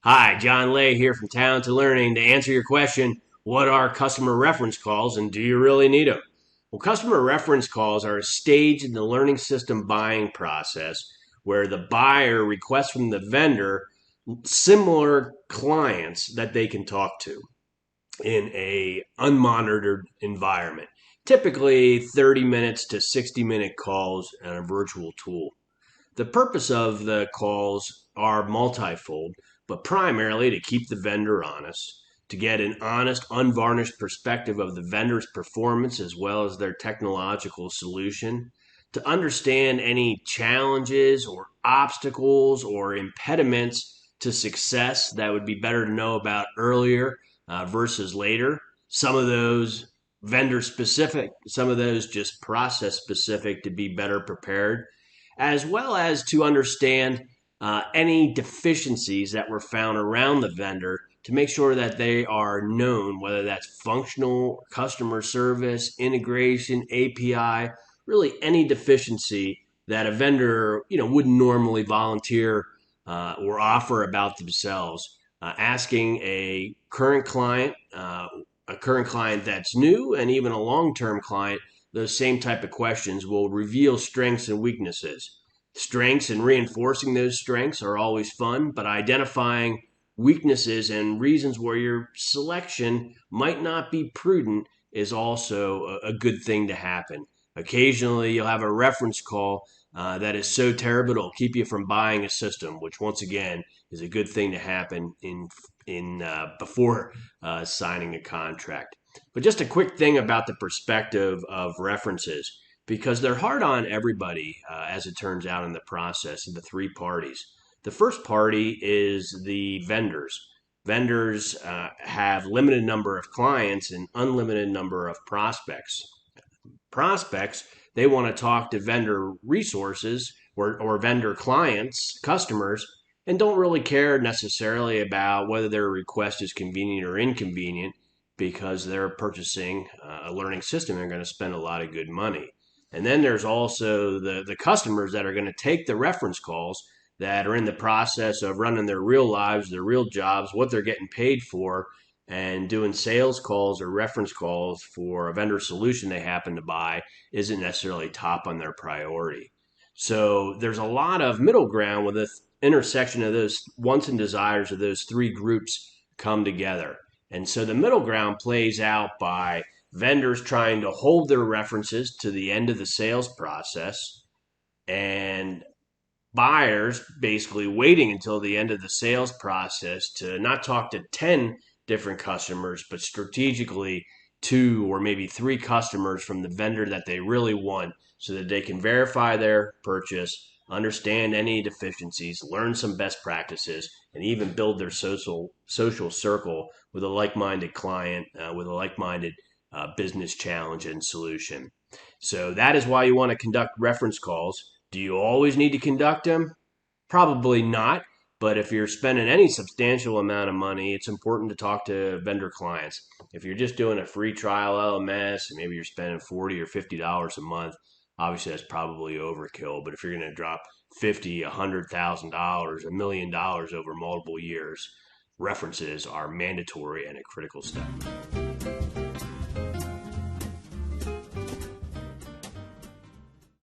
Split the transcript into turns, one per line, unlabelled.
Hi, John Lay here from Talented Learning to answer your question, what are customer reference calls and do you really need them? Well, customer reference calls are a stage in the learning system buying process where the buyer requests from the vendor similar clients that they can talk to in a unmonitored environment. Typically 30 minutes to 60-minute calls on a virtual tool. The purpose of the calls are multifold, but primarily to keep the vendor honest, to get an honest, unvarnished perspective of the vendor's performance as well as their technological solution, to understand any challenges or obstacles or impediments to success that would be better to know about earlier versus later. Some of those vendor specific, some of those just process specific to be better prepared, as well as to understand any deficiencies that were found around the vendor to make sure that they are known, whether that's functional, customer service, integration, API, really any deficiency that a vendor wouldn't normally volunteer or offer about themselves. Asking a current client that's new, and even a long-term client those same type of questions will reveal strengths and weaknesses. Strengths and reinforcing those strengths are always fun, but identifying weaknesses and reasons where your selection might not be prudent is also a good thing to happen. Occasionally, you'll have a reference call that is so terrible it'll keep you from buying a system, which once again is a good thing to happen in before signing a contract. But just a quick thing about the perspective of references, because they're hard on everybody, as it turns out in the process of the three parties. The first party is the vendors. Vendors have limited number of clients and unlimited number of prospects. Prospects, they want to talk to vendor resources or vendor clients, customers, and don't really care necessarily about whether their request is convenient or inconvenient because they're purchasing a learning system. They're going to spend a lot of good money. And then there's also the customers that are going to take the reference calls that are in the process of running their real lives, their real jobs, what they're getting paid for, and doing sales calls or reference calls for a vendor solution they happen to buy isn't necessarily top on their priority. So there's a lot of middle ground with the intersection of those wants and desires of those three groups come together. And so the middle ground plays out by vendors trying to hold their references to the end of the sales process and buyers basically waiting until the end of the sales process to not talk to 10 different customers, but strategically two or maybe three customers from the vendor that they really want so that they can verify their purchase, understand any deficiencies, learn some best practices, and even build their social circle with a like-minded client, with a like-minded business challenge and solution. So that is why you want to conduct reference calls. Do you always need to conduct them? Probably not. But if you're spending any substantial amount of money, it's important to talk to vendor clients. If you're just doing a free trial LMS and maybe you're spending $40 or $50 a month, obviously that's probably overkill. But if you're going to drop 50, $100,000, $1 million over multiple years, references are mandatory and a critical step.